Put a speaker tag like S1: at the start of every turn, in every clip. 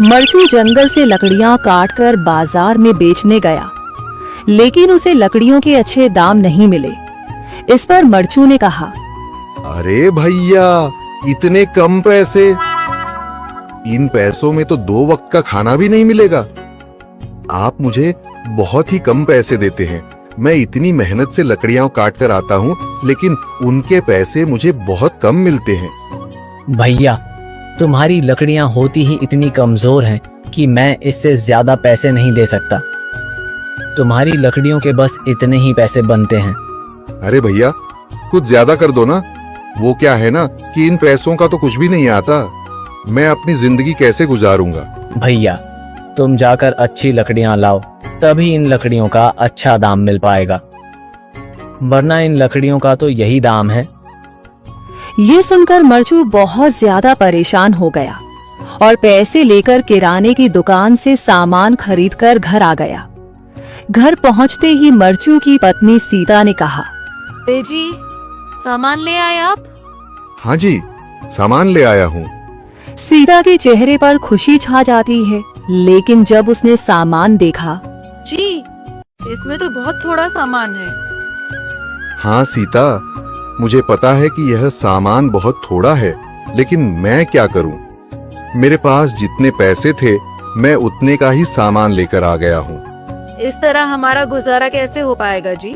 S1: मरचू जंगल से लकड़ियां काटकर बाजार में बेचने गया, लेकिन उसे लकड़ियों के अच्छे दाम नहीं मिले। इस पर मरचू ने कहा,
S2: अरे भैया, इतने कम पैसे? इन पैसों में तो 2 वक्त का खाना भी नहीं मिलेगा। आप मुझे बहुत ही कम पैसे देते हैं। मैं इतनी मेहनत से लकड़ियां काट कर आता हूँ, लेकिन उनके पैसे मुझे बहुत कम मिलते हैं।
S3: भैया, तुम्हारी लकड़ियां होती ही इतनी कमजोर हैं कि मैं इससे ज्यादा पैसे नहीं दे सकता। तुम्हारी लकड़ियों के बस इतने ही पैसे बनते हैं।
S2: अरे भैया, कुछ ज्यादा कर दो ना। वो क्या है ना कि इन पैसों का तो कुछ भी नहीं आता। मैं अपनी जिंदगी कैसे गुजारूंगा?
S3: भैया, तुम जाकर अच्छी लकड़ियां लाओ, तभी इन लकड़ियों का अच्छा दाम मिल पाएगा, वरना इन लकड़ियों का तो यही दाम है।
S1: ये सुनकर मरचू बहुत ज्यादा परेशान हो गया और पैसे लेकर किराने की दुकान से सामान खरीदकर घर आ गया। घर पहुंचते ही मरचू की पत्नी सीता ने कहा,
S4: अरे जी, सामान ले आए आप?
S2: हाँ जी, सामान ले आया हूँ।
S1: सीता के चेहरे पर खुशी छा जाती है, लेकिन जब उसने सामान देखा,
S4: जी, इसमें तो बहुत थोड़ा सामान है।
S2: हाँ सीता, मुझे पता है कि यह सामान बहुत थोड़ा है, लेकिन मैं क्या करूं? मेरे पास जितने पैसे थे, मैं उतने का ही सामान लेकर आ गया हूँ।
S4: इस तरह हमारा गुजारा कैसे हो पाएगा जी?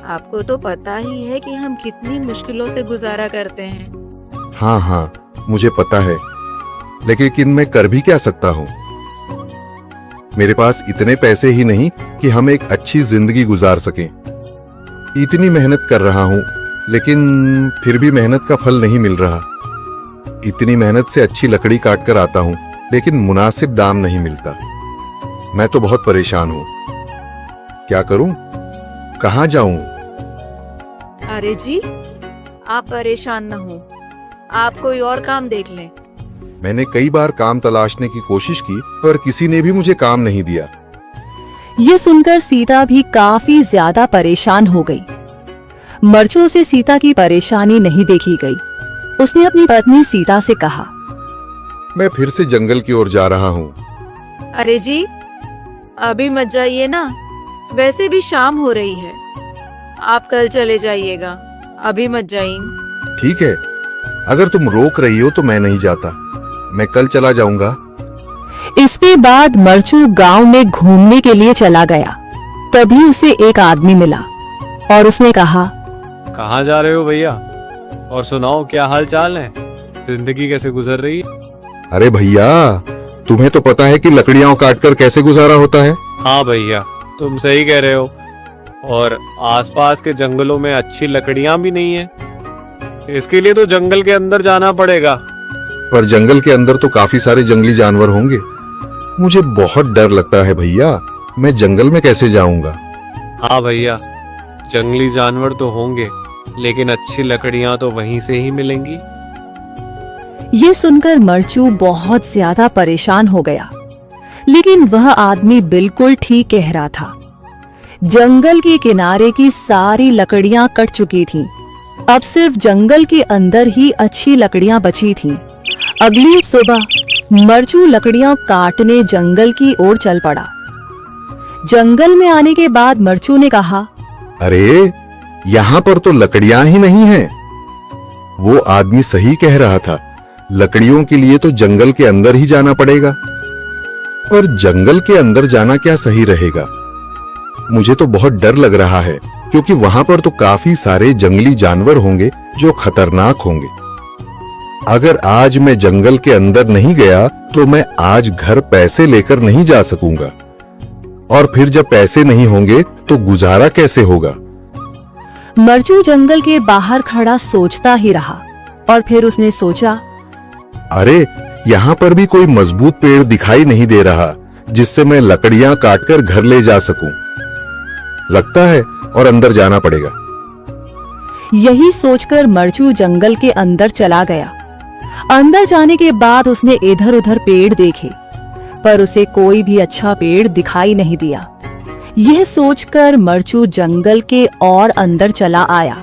S4: आपको तो पता ही है कि हम कितनी मुश्किलों से गुजारा करते हैं।
S2: हाँ, मुझे पता है, लेकिन मैं कर भी क्या सकता हूँ? मेरे पास इतने पैसे ही नहीं कि हम एक अच्छी जिंदगी गुजार सकें। इतनी मेहनत कर रहा हूँ, लेकिन फिर भी मेहनत का फल नहीं मिल रहा। इतनी मेहनत से अच्छी लकड़ी काट कर आता हूँ, लेकिन मुनासिब दाम नहीं मिलता। मैं तो बहुत परेशान हूँ। क्या करूँ? कहाँ जाऊँ?
S4: अरे जी, आप परेशान न हो, आप कोई और काम देख लें।
S2: मैंने कई बार काम तलाशने की कोशिश की, पर किसी ने भी मुझे काम नहीं दिया।
S1: ये सुनकर सीता भी काफी ज्यादा परेशान हो गई। मरचू से सीता की परेशानी नहीं देखी गई। उसने अपनी पत्नी सीता से कहा,
S2: मैं फिर से जंगल की ओर जा रहा हूँ।
S4: अरे जी, अभी मत जाइए ना, वैसे भी शाम हो रही है। आप कल चले जाइएगा, अभी मत जाइए।
S2: ठीक है, अगर तुम रोक रही हो तो मैं नहीं जाता। मैं कल चला जाऊंगा।
S1: इसके बाद मरचू गांव में घूमने के लिए चला गया। तभी उसे एक आदमी मिला और उसने कहा,
S5: कहाँ जा रहे हो भैया? और सुनाओ, क्या हाल चाल है? जिंदगी कैसे गुजर रही है?
S2: अरे भैया, तुम्हें तो पता है कि लकड़ियां काटकर कैसे गुजारा होता है।
S5: हाँ भैया, तुम सही कह रहे हो। और आसपास के जंगलों में अच्छी लकड़ियां भी नहीं है। इसके लिए तो जंगल के अंदर जाना पड़ेगा।
S2: पर जंगल के अंदर तो काफी सारे जंगली जानवर होंगे। मुझे बहुत डर लगता है भैया, मैं जंगल में कैसे जाऊंगा?
S5: हाँ भैया, जंगली जानवर तो होंगे, लेकिन अच्छी लकड़ियां तो वहीं से ही मिलेंगी।
S1: ये सुनकर मरचू बहुत ज्यादा परेशान हो गया, लेकिन वह आदमी बिल्कुल ठीक कह रहा था। जंगल के किनारे की सारी लकड़ियां कट चुकी थीं। अब सिर्फ जंगल के अंदर ही अच्छी लकड़ियां बची थीं। अगली सुबह मरचू लकड़ियां काटने जंगल की ओर चल पड़ा। जंगल में आने के बाद मरचू ने कहा,
S2: अरे, यहाँ पर तो लकड़ियां ही नहीं हैं। वो आदमी सही कह रहा था, लकड़ियों के लिए तो जंगल के अंदर ही जाना पड़ेगा। और जंगल के अंदर जाना क्या सही रहेगा? मुझे तो बहुत डर लग रहा है, क्योंकि वहां पर तो काफी सारे जंगली जानवर होंगे जो खतरनाक होंगे। अगर आज मैं जंगल के अंदर नहीं गया तो मैं आज घर पैसे लेकर नहीं जा सकूंगा, और फिर जब पैसे नहीं होंगे तो गुजारा कैसे होगा?
S1: मरचू जंगल के बाहर खड़ा सोचता ही रहा और फिर उसने सोचा,
S2: अरे, यहाँ पर भी कोई मजबूत पेड़ दिखाई नहीं दे रहा जिससे मैं लकड़ियां काटकर घर ले जा सकूं। लगता है और अंदर जाना पड़ेगा।
S1: यही सोचकर मरचू जंगल के अंदर चला गया। अंदर जाने के बाद उसने इधर उधर पेड़ देखे, पर उसे कोई भी अच्छा पेड़ दिखाई नहीं दिया। यह सोचकर मरचू जंगल के और अंदर चला आया।